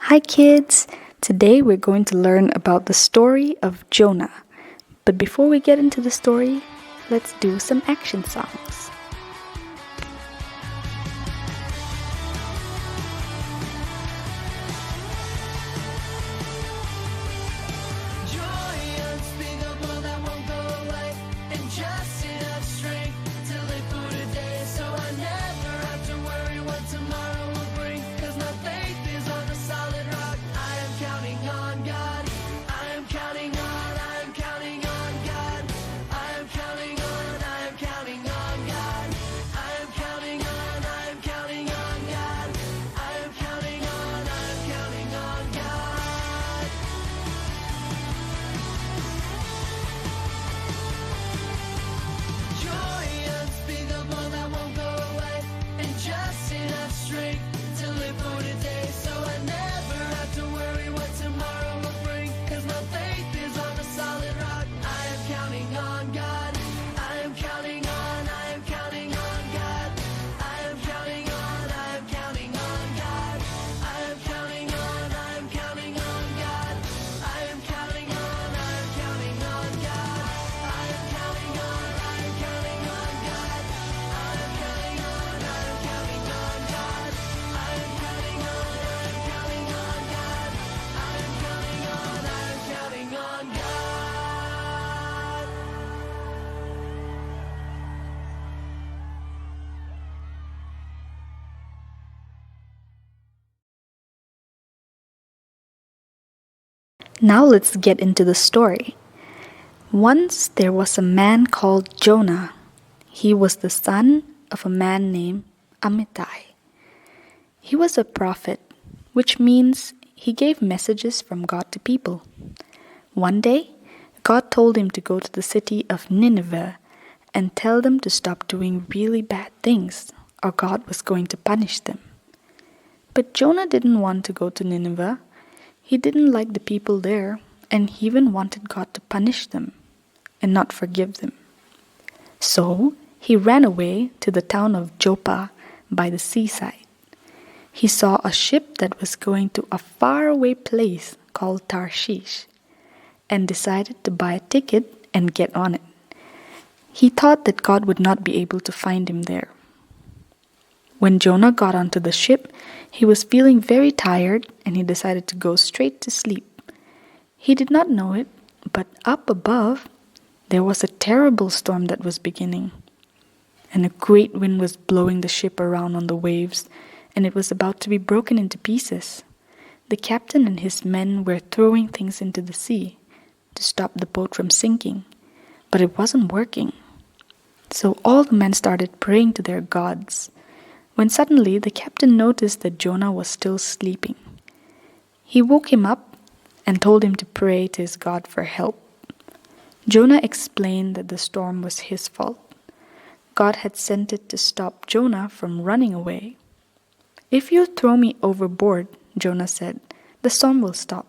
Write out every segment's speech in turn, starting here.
Hi kids! Today we're going to learn about the story of Jonah. But before we get into the story, let's do some action songs. Now let's get into the story. Once there was a man called Jonah. He was the son of a man named Amittai. He was a prophet, which means he gave messages from God to people. One day, God told him to go to the city of Nineveh and tell them to stop doing really bad things, or God was going to punish them. But Jonah didn't want to go to Nineveh. He didn't like the people there, and he even wanted God to punish them and not forgive them. So he ran away to the town of Joppa by the seaside. He saw a ship that was going to a faraway place called Tarshish and decided to buy a ticket and get on it. He thought that God would not be able to find him there. When Jonah got onto the ship, he was feeling very tired and he decided to go straight to sleep. He did not know it, but up above, there was a terrible storm that was beginning. And a great wind was blowing the ship around on the waves, and it was about to be broken into pieces. The captain and his men were throwing things into the sea to stop the boat from sinking, but it wasn't working. So all the men started praying to their gods, when suddenly the captain noticed that Jonah was still sleeping. He woke him up and told him to pray to his God for help. Jonah explained that the storm was his fault. God had sent it to stop Jonah from running away. "If you throw me overboard," Jonah said, "the storm will stop."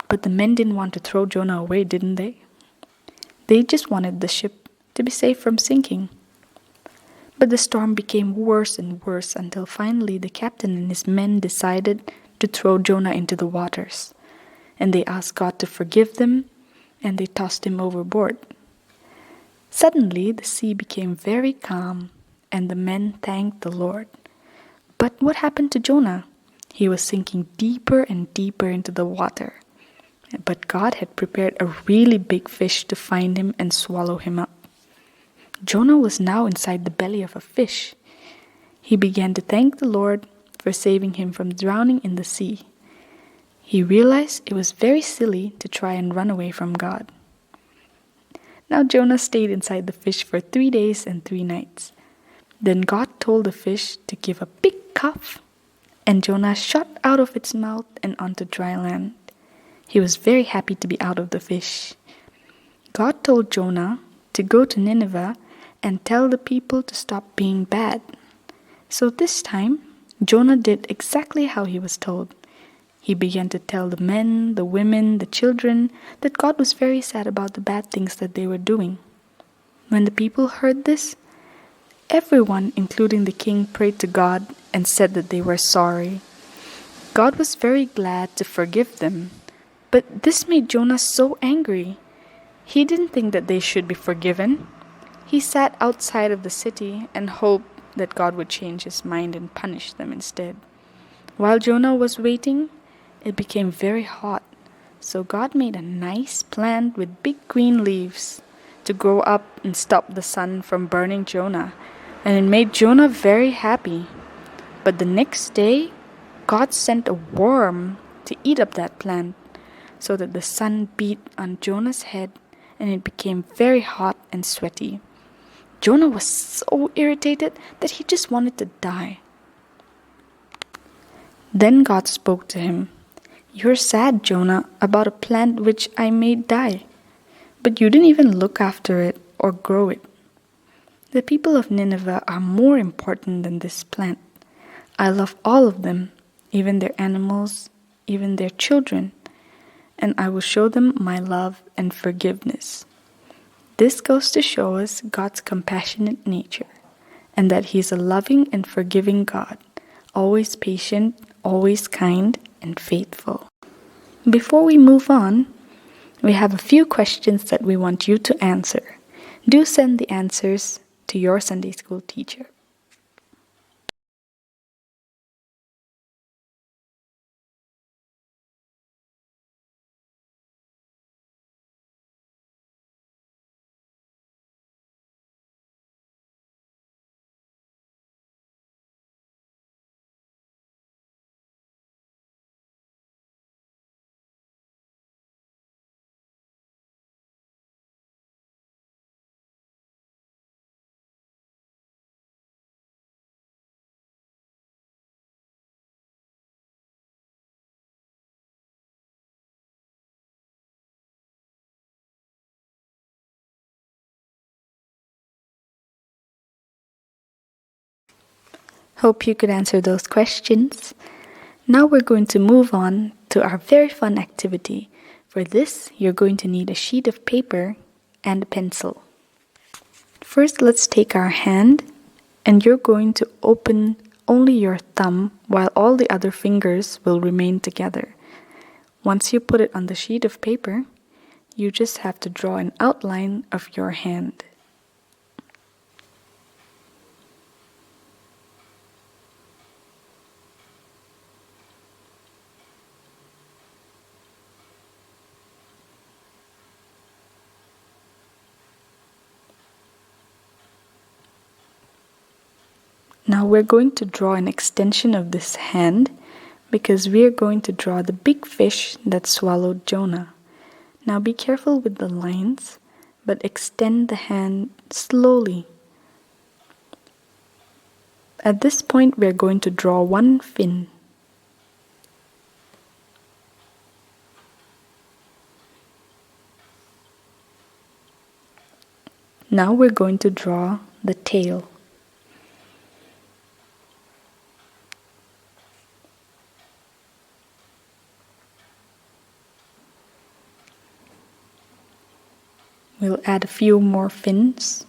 But the men didn't want to throw Jonah away, didn't they? They just wanted the ship to be safe from sinking. But the storm became worse and worse until finally the captain and his men decided to throw Jonah into the waters. And they asked God to forgive them, and they tossed him overboard. Suddenly the sea became very calm, and the men thanked the Lord. But what happened to Jonah? He was sinking deeper and deeper into the water. But God had prepared a really big fish to find him and swallow him up. Jonah was now inside the belly of a fish. He began to thank the Lord for saving him from drowning in the sea. He realized it was very silly to try and run away from God. Now Jonah stayed inside the fish for 3 days and 3 nights. Then God told the fish to give a big cough, and Jonah shot out of its mouth and onto dry land. He was very happy to be out of the fish. God told Jonah to go to Nineveh and tell the people to stop being bad. So this time, Jonah did exactly how he was told. He began to tell the men, the women, the children that God was very sad about the bad things that they were doing. When the people heard this, everyone, including the king, prayed to God and said that they were sorry. God was very glad to forgive them, but this made Jonah so angry. He didn't think that they should be forgiven. He sat outside of the city and hoped that God would change his mind and punish them instead. While Jonah was waiting, it became very hot, so God made a nice plant with big green leaves to grow up and stop the sun from burning Jonah, and it made Jonah very happy. But the next day, God sent a worm to eat up that plant, so that the sun beat on Jonah's head and it became very hot and sweaty. Jonah was so irritated that he just wanted to die. Then God spoke to him. "You're sad, Jonah, about a plant which I made die, but you didn't even look after it or grow it. The people of Nineveh are more important than this plant. I love all of them, even their animals, even their children, and I will show them my love and forgiveness." This goes to show us God's compassionate nature, and that He is a loving and forgiving God, always patient, always kind, and faithful. Before we move on, we have a few questions that we want you to answer. Do send the answers to your Sunday school teacher. Hope you could answer those questions. Now we're going to move on to our very fun activity. For this, you're going to need a sheet of paper and a pencil. First, let's take our hand, and you're going to open only your thumb while all the other fingers will remain together. Once you put it on the sheet of paper, you just have to draw an outline of your hand. Now we're going to draw an extension of this hand because we're going to draw the big fish that swallowed Jonah. Now be careful with the lines, but extend the hand slowly. At this point, we're going to draw one fin. Now we're going to draw the tail. We'll add a few more fins.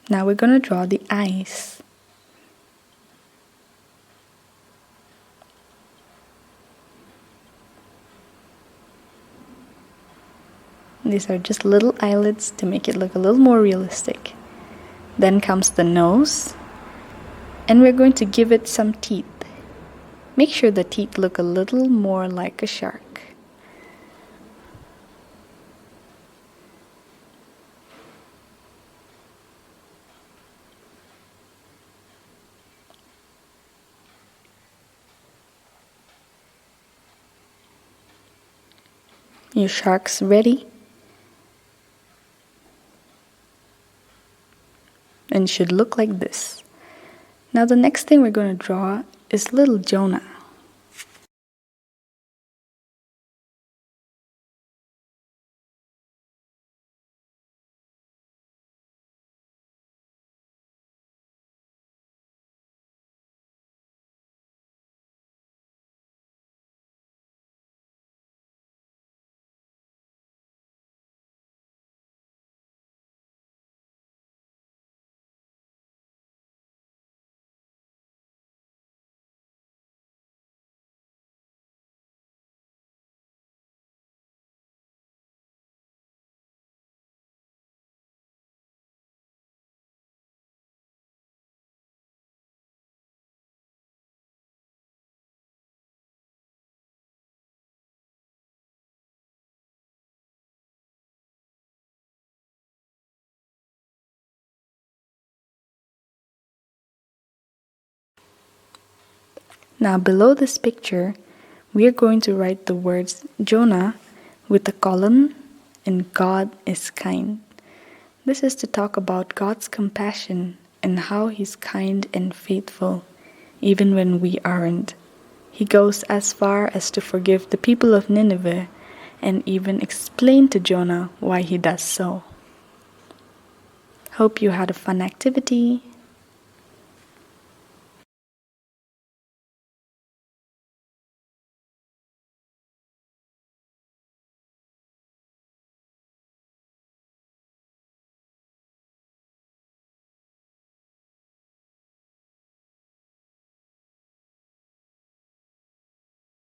Now we're going to draw the eyes. These are just little eyelids to make it look a little more realistic. Then comes the nose, and we're going to give it some teeth. Make sure the teeth look a little more like a shark. Your shark's ready. And should look like this. Now the next thing we're going to draw is little Jonah. Now below this picture, we are going to write the words Jonah with a colon and God is kind. This is to talk about God's compassion and how He's kind and faithful, even when we aren't. He goes as far as to forgive the people of Nineveh and even explain to Jonah why he does so. Hope you had a fun activity.